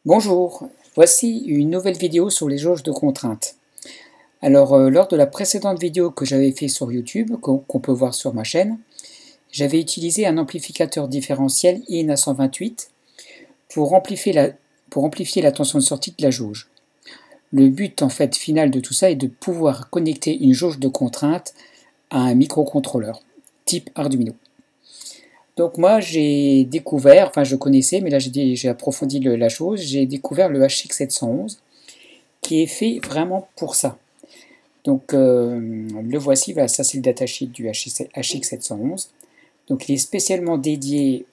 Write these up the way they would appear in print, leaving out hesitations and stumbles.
Bonjour, voici une nouvelle vidéo sur les jauges de contraintes. Alors, lors de la précédente vidéo que j'avais fait sur YouTube, qu'on peut voir sur ma chaîne, j'avais utilisé un amplificateur différentiel INA128 pour amplifier la tension de sortie de la jauge. Le but en fait final de tout ça est de pouvoir connecter une jauge de contrainte à un microcontrôleur type Arduino. Donc moi j'ai découvert, enfin je connaissais, mais là j'ai approfondi la chose, j'ai découvert le HX711 qui est fait vraiment pour ça. Donc le voici, voilà, ça c'est le datasheet du HX711. Donc il est spécialement dédié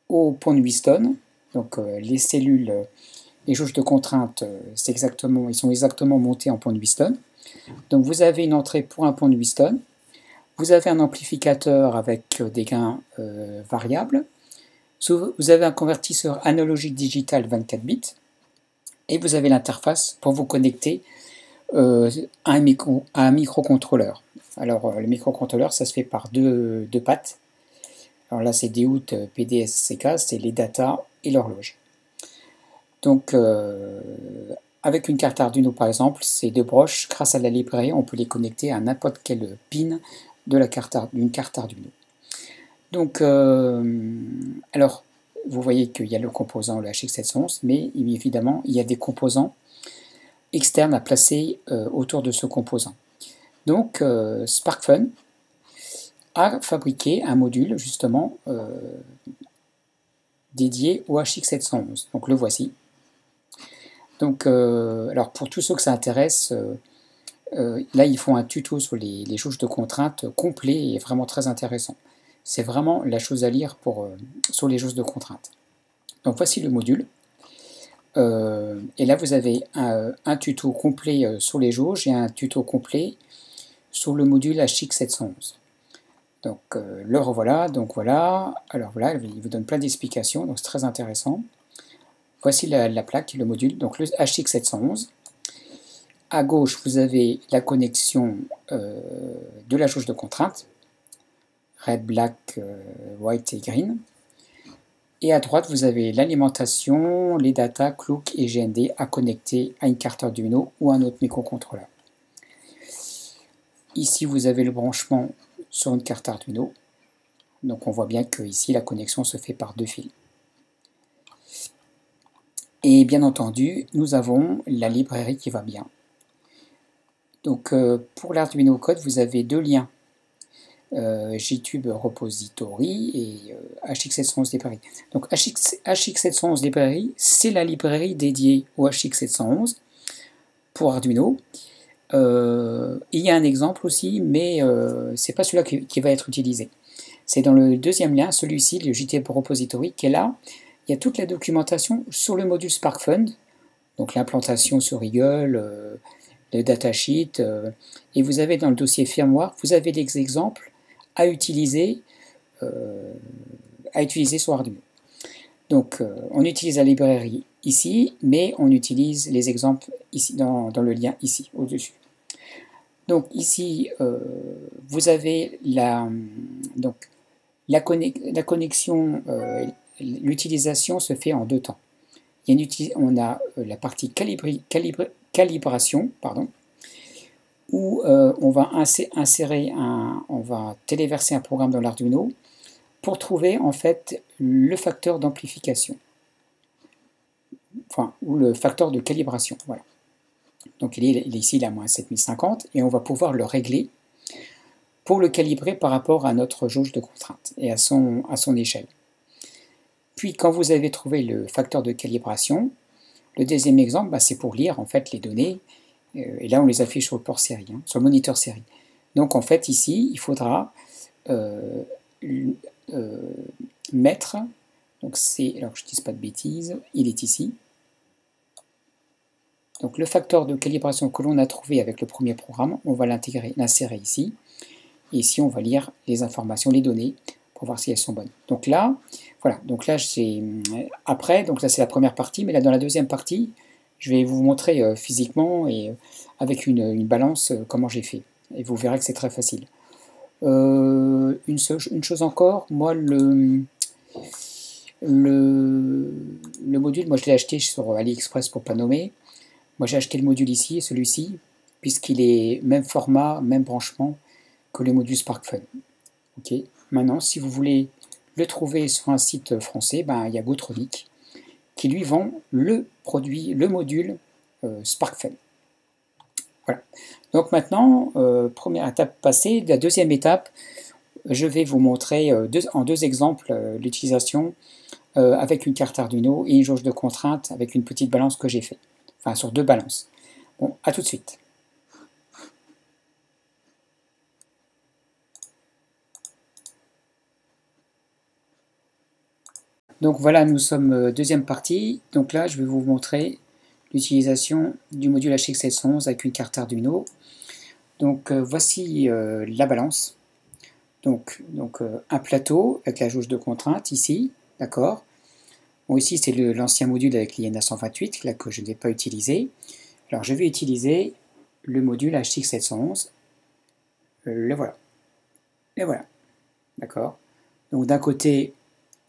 au pont de Wheatstone. Donc les cellules, les jauges de contrainte, ils sont exactement montés en pont de Wheatstone. Donc vous avez une entrée pour un pont de Wheatstone. Vous avez un amplificateur avec des gains variables. Vous avez un convertisseur analogique digital 24 bits. Et vous avez l'interface pour vous connecter à un microcontrôleur. Alors le microcontrôleur, ça se fait par deux pattes. Alors là, c'est Dout PDSCK, c'est les datas et l'horloge. Donc avec une carte Arduino par exemple, ces deux broches, grâce à la librairie, on peut les connecter à n'importe quel pin d'une carte Arduino. Donc, alors, vous voyez qu'il y a le composant, le HX711, mais évidemment, il y a des composants externes à placer autour de ce composant. Donc, SparkFun a fabriqué un module, justement, dédié au HX711. Donc, le voici. Donc, alors, pour tous ceux que ça intéresse, là, ils font un tuto sur les jauges de contrainte complet et vraiment très intéressant. C'est vraiment la chose à lire sur les jauges de contrainte. Donc voici le module. Et là, vous avez un tuto complet sur les jauges et un tuto complet sur le module HX711. Donc le revoilà. Donc voilà. Alors voilà, il vous donne plein d'explications, donc c'est très intéressant. Voici la plaque, le module, donc le HX711. À gauche, vous avez la connexion de la jauge de contrainte, red, black, white et green. Et à droite, vous avez l'alimentation, les data, clock et GND à connecter à une carte Arduino ou à un autre microcontrôleur. Ici, vous avez le branchement sur une carte Arduino. Donc on voit bien que ici, la connexion se fait par deux fils. Et bien entendu, nous avons la librairie qui va bien. Donc pour l'Arduino Code, vous avez deux liens, JTube Repository et HX711 Library. Donc HX711 Library, c'est la librairie dédiée au HX711 pour Arduino. Il y a un exemple aussi, mais c'est pas celui-là qui va être utilisé. C'est dans le deuxième lien, celui-ci, le JTube Repository, qui est là. Il y a toute la documentation sur le module SparkFun, donc l'implantation sur Eagle, le datasheet, et vous avez dans le dossier firmware, vous avez des exemples à utiliser sur Arduino. Donc on utilise la librairie ici, mais on utilise les exemples ici dans le lien ici, au-dessus. Donc ici, vous avez la connexion, l'utilisation se fait en deux temps. On a la partie calibration, où on va on va téléverser un programme dans l'Arduino pour trouver en fait le facteur d'amplification, ou le facteur de calibration. Voilà. Donc il est ici, il est à moins 7050, et on va pouvoir le régler pour le calibrer par rapport à notre jauge de contrainte et à son échelle. Puis quand vous avez trouvé le facteur de calibration, le deuxième exemple, c'est pour lire en fait les données, et là on les affiche sur le port série, sur le moniteur série. Donc en fait ici, il faudra mettre, donc c'est, alors que je ne dise pas de bêtises, il est ici. Donc le facteur de calibration que l'on a trouvé avec le premier programme, on va l'insérer ici, et ici on va lire les informations, les données, pour voir si elles sont bonnes. Donc là, voilà, donc là c'est après, donc là c'est la première partie, mais là dans la deuxième partie, je vais vous montrer physiquement et avec une balance comment j'ai fait. Et vous verrez que c'est très facile. Une chose encore, moi le module, moi je l'ai acheté sur AliExpress pour pas nommer. Moi j'ai acheté le module ici, celui-ci, puisqu'il est même format, même branchement que le module SparkFun. Ok. Maintenant, si vous voulez le trouver sur un site français, ben, il y a Gotronic qui lui vend le produit, le module SparkFun. Voilà. Donc maintenant, première étape passée, la deuxième étape, je vais vous montrer en deux exemples l'utilisation avec une carte Arduino et une jauge de contrainte avec une petite balance que j'ai fait. Enfin, sur deux balances. Bon, à tout de suite. Donc voilà, nous sommes deuxième partie. Donc là, je vais vous montrer l'utilisation du module HX711 avec une carte Arduino. Donc voici la balance. Donc un plateau avec la jauge de contrainte ici, d'accord. Bon, ici c'est l'ancien module avec l'INA 128, là que je n'ai pas utilisé. Alors je vais utiliser le module HX711. Le voilà. Et voilà. D'accord. Donc d'un côté,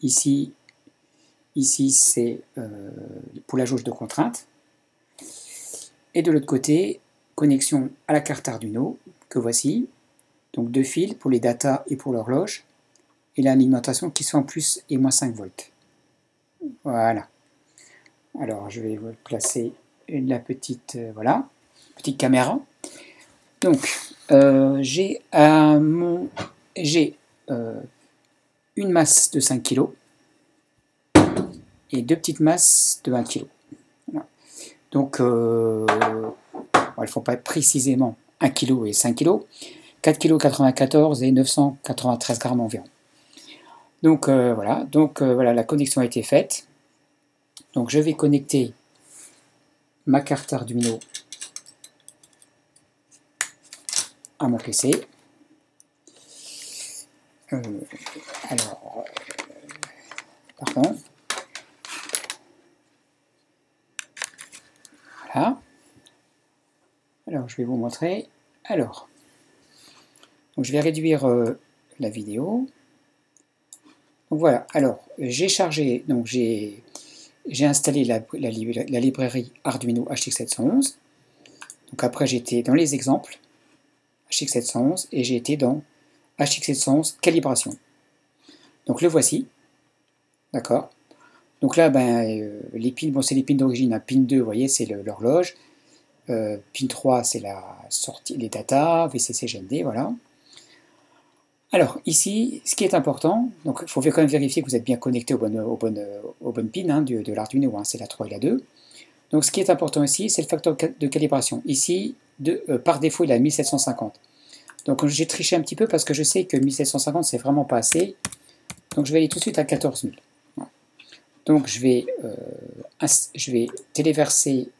ici c'est pour la jauge de contrainte. Et de l'autre côté, connexion à la carte Arduino, que voici. Donc deux fils pour les datas et pour l'horloge. Et l'alimentation qui sont en plus et moins 5 volts. Voilà. Alors je vais vous placer la petite, voilà, petite caméra. Donc j'ai une masse de 5 kg et deux petites masses de 1 kg. Voilà. Donc elles ne font pas précisément 1 kg et 5 kg, 4 kg 94 et 993 grammes environ. Donc voilà, voilà, la connexion a été faite. Donc je vais connecter ma carte Arduino à mon PC. Pardon. Voilà. Alors je vais vous montrer. Alors, donc je vais réduire la vidéo. Donc voilà, alors j'ai chargé, donc j'ai installé la librairie Arduino HX711. Donc après j'étais dans les exemples HX711 et j'ai été dans HX711 calibration. Donc le voici, d'accord. Donc là, ben, les pins, bon c'est les pins d'origine, hein. Pin 2, vous voyez, c'est l'horloge. Pin 3, c'est la sortie, les data, VCC, GND, voilà. Alors ici, ce qui est important, donc il faut quand même vérifier que vous êtes bien connecté aux bonnes pins hein, de l'Arduino, hein, c'est la 3 et la 2. Donc ce qui est important ici, c'est le facteur de calibration. Ici, par défaut, il est à 1750. Donc j'ai triché un petit peu parce que je sais que 1750, c'est vraiment pas assez. Donc je vais aller tout de suite à 14 000. Voilà. Donc je vais téléverser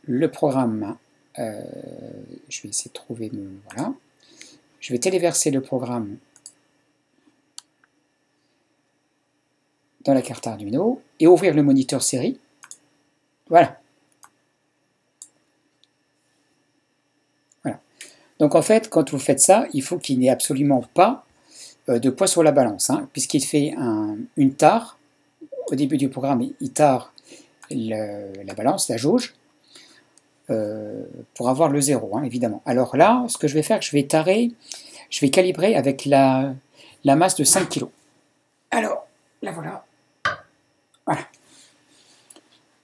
le programme. Je vais essayer de trouver mon... Voilà. Je vais téléverser le programme dans la carte Arduino et ouvrir le moniteur série. Voilà. Voilà. Donc en fait, quand vous faites ça, il faut qu'il n'y ait absolument pas de poids sur la balance, hein, puisqu'il fait une tare. Au début du programme, il tare la balance, la jauge, pour avoir le 0, hein, évidemment. Alors là, ce que je vais faire, je vais calibrer avec la masse de 5 kg. Alors, là voilà. Voilà.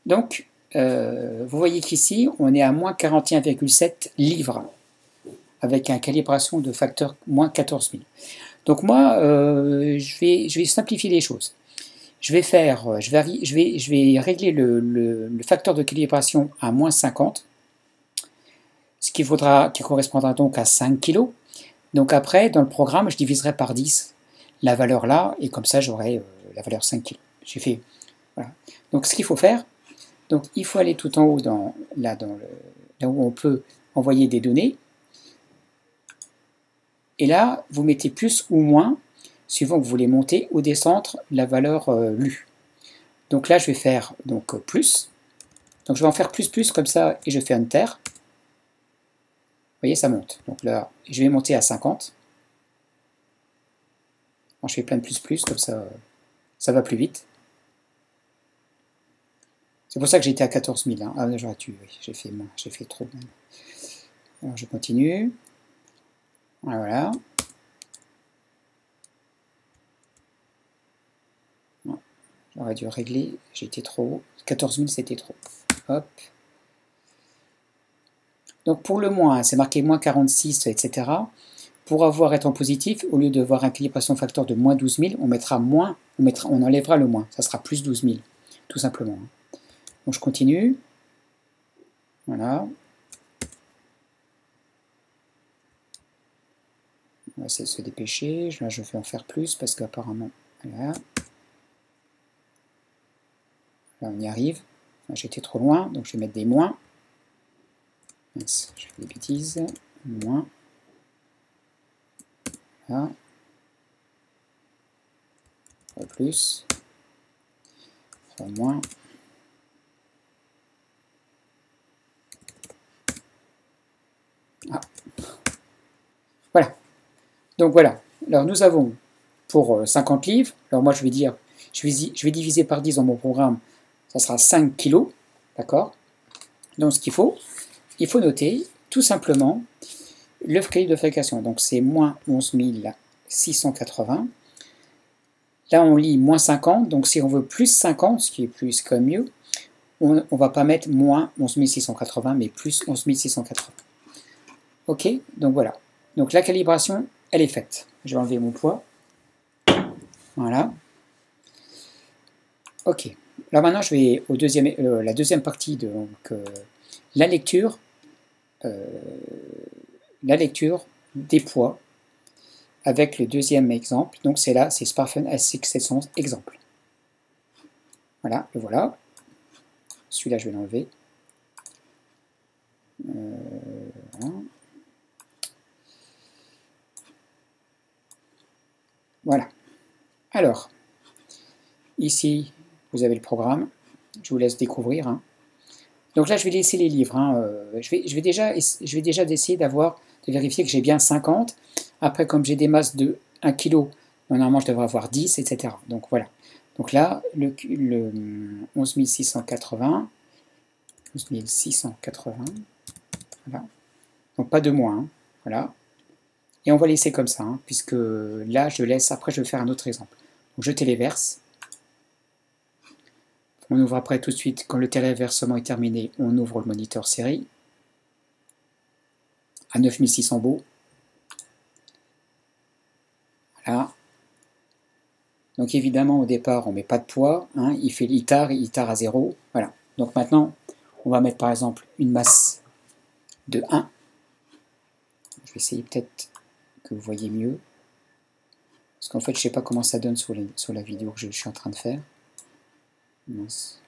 Donc, vous voyez qu'ici, on est à moins 41,7 livres, avec une calibration de facteur moins 14 000. Donc moi, je vais simplifier les choses. Je vais régler le facteur de calibration à moins 50, ce qui correspondra donc à 5 kg. Donc après, dans le programme, je diviserai par 10 la valeur là, et comme ça, j'aurai la valeur 5 kg. J'ai fait, voilà. Donc ce qu'il faut faire, donc il faut aller tout en haut, là où on peut envoyer des données. Et là, vous mettez plus ou moins, suivant que vous voulez monter ou descendre la valeur lue. Donc là, je vais faire donc, plus. Donc je vais en faire plus comme ça, et je fais Enter. Vous voyez, ça monte. Donc là, je vais monter à 50. Alors, je fais plein de plus comme ça. ça va plus vite. C'est pour ça que j'étais à 14 000. Hein. Ah, j'aurais dû, oui, j'ai fait trop. Alors je continue. Voilà. J'aurais dû régler, j'étais trop haut. 14 000 c'était trop. Hop. Donc pour le moins, c'est marqué moins 46, etc. Pour être en positif, au lieu de voir un calibration facteur de moins 12 000, on mettra moins, on enlèvera le moins. Ça sera plus 12 000, tout simplement. Donc je continue. Voilà. On va essayer de se dépêcher. Là, je vais en faire plus parce qu'apparemment, voilà. Là, on y arrive. Enfin, j'étais trop loin, donc je vais mettre des moins. Mince, je fais des bêtises. Moins. Là. Plus. Moins. Ah. Voilà. Donc voilà. Alors nous avons pour 50 livres, alors moi je vais dire, je vais diviser par 10 dans mon programme, ça sera 5 kilos, d'accord? Donc ce qu'il faut, il faut noter tout simplement le calibre de fabrication. Donc c'est moins 11 680. Là on lit moins 50, donc si on veut plus 50, ce qui est plus quand même mieux, on ne va pas mettre moins 11 680, mais plus 11 680. Ok, donc voilà. Donc la calibration, elle est faite. Je vais enlever mon poids. Voilà. Ok. Là maintenant, je vais au la deuxième partie de la lecture des poids avec le deuxième exemple. Donc c'est là, c'est Sparfen S6700 exemple. Voilà, le voilà. Celui-là, je vais l'enlever. Voilà. Voilà. Alors, ici, vous avez le programme. Je vous laisse découvrir. Hein. Donc là, je vais laisser les livres. Hein. Je vais déjà essayer de vérifier que j'ai bien 50. Après, comme j'ai des masses de 1 kg, normalement, je devrais avoir 10, etc. Donc voilà. Donc là, le 11 680. 11 680. Voilà. Donc pas de moins. Hein. Voilà. Et on va laisser comme ça, hein, puisque là, je laisse. Après, je vais faire un autre exemple. Donc je téléverse. On ouvre après tout de suite, quand le téléversement est terminé, on ouvre le moniteur série à 9600 baux. Voilà. Donc évidemment, au départ, on ne met pas de poids. Hein, il tare à 0. Voilà. Donc maintenant, on va mettre par exemple une masse de 1. Je vais essayer peut-être que vous voyez mieux. Parce qu'en fait, je ne sais pas comment ça donne sur la vidéo que je suis en train de faire. Mince.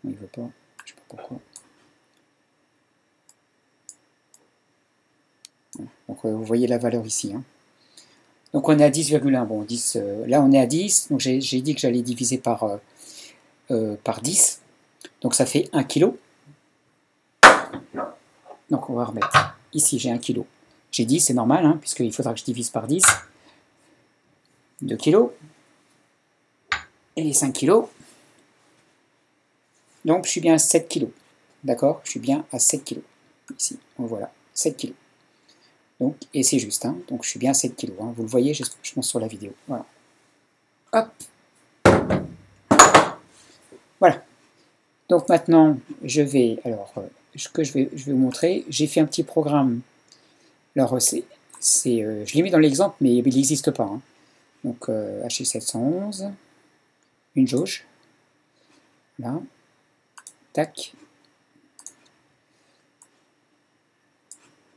Non, il ne veut pas. Je ne sais pas pourquoi. Voilà. Donc vous voyez la valeur ici. Hein. Donc on est à 10,1. Bon, 10, là on est à 10. Donc j'ai dit que j'allais diviser par 10. Donc ça fait 1 kg. Donc on va remettre. Ici j'ai 1 kg. J'ai 10, c'est normal, hein, puisqu'il faudra que je divise par 10. 2 kg. Et les 5 kg. Donc je suis bien à 7 kg. D'accord? Je suis bien à 7 kg. Ici, donc, voilà, 7 kg. Donc, et c'est juste, hein, donc je suis bien à 7 kg. Hein, vous le voyez, je pense, sur la vidéo. Voilà. Hop. Voilà. Donc maintenant, je vais, alors, ce que je vais vous montrer, j'ai fait un petit programme. Alors, je l'ai mis dans l'exemple, mais il n'existe pas. Hein. Donc, HX711, une jauge. Là. Tac.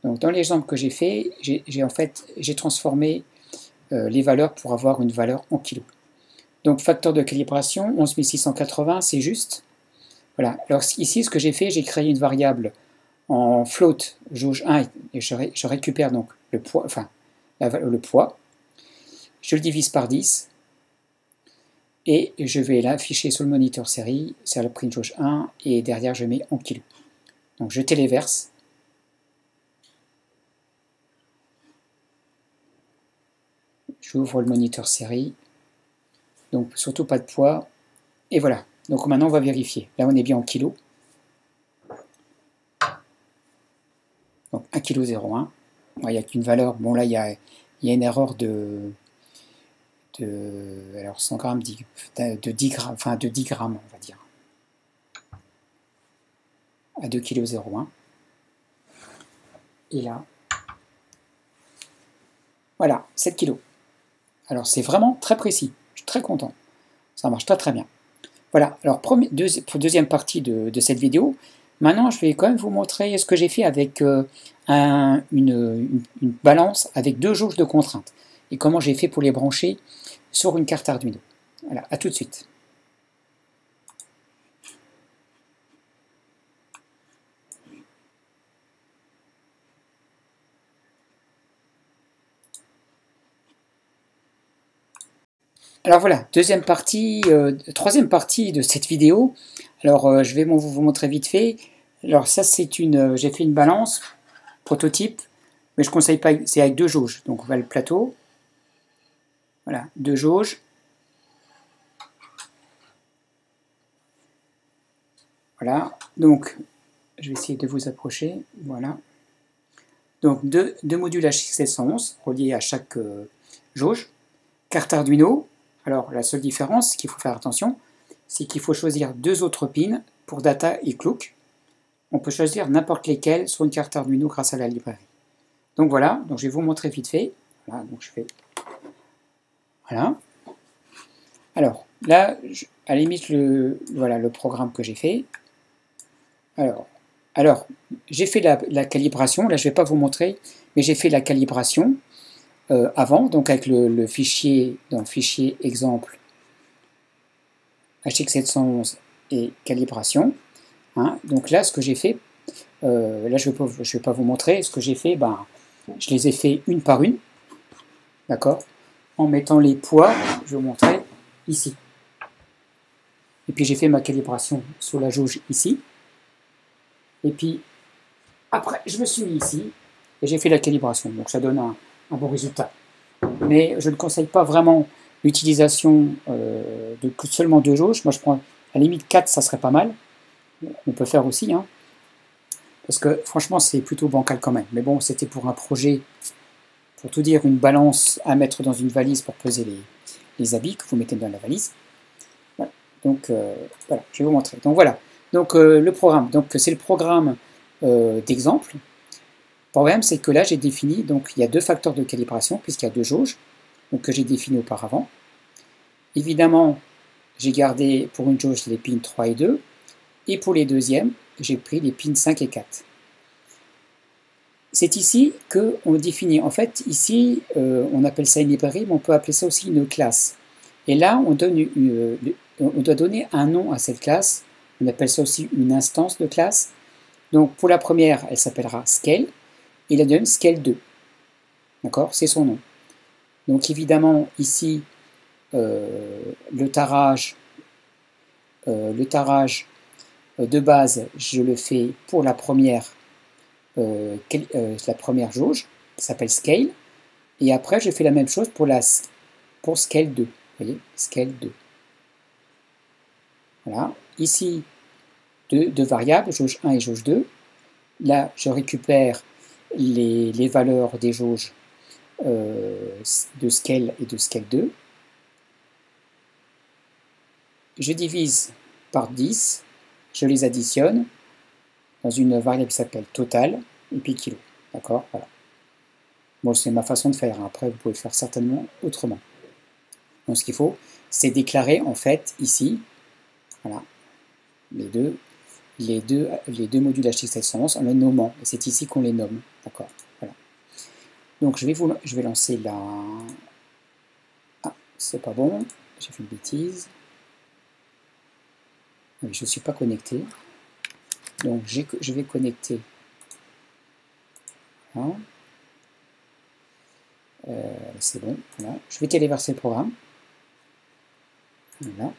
Donc, dans l'exemple que j'ai fait, j'ai transformé les valeurs pour avoir une valeur en kilos. Donc, facteur de calibration, 11 680, c'est juste. Voilà. Alors, ici, ce que j'ai fait, j'ai créé une variable en float, jauge 1, et je récupère donc le poids, enfin, le poids. Je le divise par 10. Et je vais l'afficher sur le moniteur série, c'est le print jauge 1, et derrière, je mets en kilos. Donc, je téléverse. J'ouvre le moniteur série. Donc surtout pas de poids. Et voilà. Donc maintenant on va vérifier. Là on est bien en kilos. Donc 1,01 kg. Il n'y a qu'une valeur. Bon là il y a une erreur alors 100 grammes, de 10 grammes, enfin de 10 grammes on va dire. À 2,01 kg. Et là, voilà, 7 kg. Alors c'est vraiment très précis. Je suis très content. Ça marche très très bien. Voilà, alors deuxième partie de cette vidéo. Maintenant, je vais quand même vous montrer ce que j'ai fait avec une balance avec 2 jauges de contrainte. Et comment j'ai fait pour les brancher sur une carte Arduino. Voilà, à tout de suite. Alors voilà, troisième partie de cette vidéo. Alors je vais vous montrer vite fait. Alors ça c'est j'ai fait une balance prototype, mais je ne conseille pas, c'est avec 2 jauges. Donc on va le plateau. Voilà, 2 jauges. Voilà, donc je vais essayer de vous approcher. Voilà. Donc deux modules HX711 reliés à chaque jauge. Carte Arduino. Alors la seule différence, qu'il faut faire attention, c'est qu'il faut choisir 2 autres pins pour data et clock. On peut choisir n'importe lesquels sur une carte Arduino grâce à la librairie. Donc voilà, donc je vais vous montrer vite fait. Voilà, donc je fais. Voilà. Alors là, à la limite, voilà le programme que j'ai fait. Alors j'ai fait la calibration. Là, je ne vais pas vous montrer, mais j'ai fait la calibration avant, donc avec le fichier, dans le fichier exemple HX711 et calibration. Hein. Donc là, ce que j'ai fait, là je vais pas vous montrer, ce que j'ai fait, je les ai fait une par une, d'accord, en mettant les poids, je vais vous montrer, ici. Et puis j'ai fait ma calibration sur la jauge ici. Et puis après, je me suis mis ici et j'ai fait la calibration. Donc ça donne un bon résultat. Mais je ne conseille pas vraiment l'utilisation de seulement 2 jauges. Moi je prends à la limite 4, ça serait pas mal. On peut faire aussi, hein. Parce que franchement c'est plutôt bancal quand même. Mais bon, c'était pour un projet, pour tout dire, une balance à mettre dans une valise pour peser les habits que vous mettez dans la valise. Voilà. Donc voilà, je vais vous montrer. Donc voilà, donc le programme, donc c'est le programme d'exemple. Le problème c'est que là j'ai défini, donc il y a 2 facteurs de calibration puisqu'il y a 2 jauges, donc que j'ai défini auparavant. Évidemment, j'ai gardé pour une jauge les pins 3 et 2, et pour les deuxièmes, j'ai pris les pins 5 et 4. C'est ici qu'on définit, en fait, ici, on appelle ça une librairie, mais on peut appeler ça aussi une classe. Et là, on doit donner un nom à cette classe, on appelle ça aussi une instance de classe. Donc pour la première, elle s'appellera Scale, et la deuxième, Scale 2. D'accord? C'est son nom. Donc évidemment, ici, le tarage de base, je le fais pour la première jauge, qui s'appelle Scale, et après je fais la même chose pour Scale 2. Vous voyez, Scale 2. Voilà. Ici, deux variables, jauge 1 et jauge 2. Là, je récupère les valeurs des jauges de Scale et de Scale 2. Je divise par 10, je les additionne dans une variable qui s'appelle total, et puis kilo. D'accord? Voilà. Bon, c'est ma façon de faire. Après, vous pouvez le faire certainement autrement. Donc, ce qu'il faut, c'est déclarer, en fait, ici, voilà, les deux modules HX711 en les nommant. Et c'est ici qu'on les nomme. D'accord? Voilà. Donc, je vais lancer la... Ah, c'est pas bon. J'ai fait une bêtise. Je ne suis pas connecté. Donc, je vais connecter. Voilà. C'est bon. Voilà. Je vais téléverser le programme. Voilà.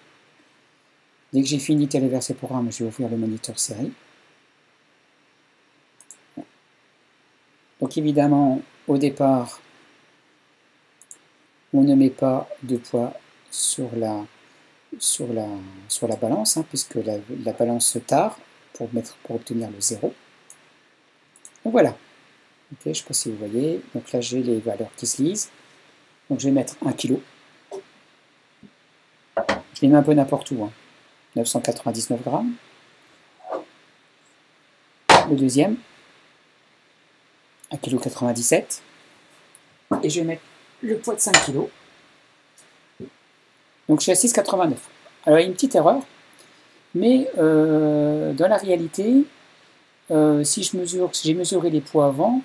Dès que j'ai fini de téléverser le programme, je vais ouvrir le moniteur série. Donc évidemment, au départ, on ne met pas de poids sur la balance, hein, puisque la balance se tare pour obtenir le 0. Donc voilà. Ok, je ne sais pas si vous voyez. Donc là, j'ai les valeurs qui se lisent. Donc je vais mettre 1 kg. Je les mets un peu n'importe où. Hein. 999 grammes. Le deuxième, 1,97 kg. Et je vais mettre le poids de 5 kg. Donc je suis à 6,89. Alors il y a une petite erreur, mais dans la réalité, si j'ai mesuré les poids avant,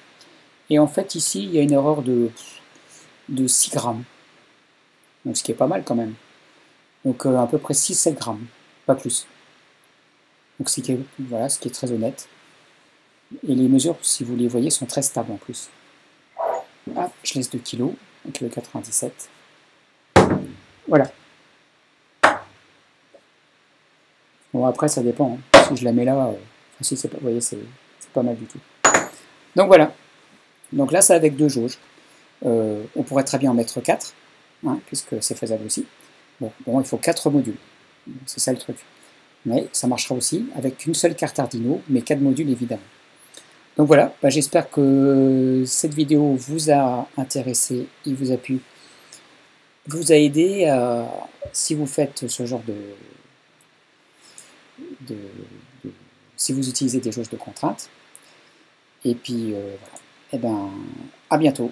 et en fait ici il y a une erreur de 6 grammes. Donc ce qui est pas mal quand même. Donc à peu près 6-7 grammes, pas plus. Donc voilà, ce qui est très honnête. Et les mesures, si vous les voyez, sont très stables en plus. Hop, je laisse 2 kg, donc le 97. Voilà. Bon, après, ça dépend. Hein. Si je la mets là, si c'est pas, vous voyez, c'est pas mal du tout. Donc voilà. Donc là, c'est avec 2 jauges. On pourrait très bien en mettre 4, hein, puisque c'est faisable aussi. Bon, il faut 4 modules. C'est ça le truc. Mais ça marchera aussi avec une seule carte Arduino, mais 4 modules évidemment. Donc voilà, j'espère que cette vidéo vous a intéressé, il vous a pu vous a aidé si vous faites ce genre si vous utilisez des jauges de contraintes. Et puis voilà. Et ben à bientôt.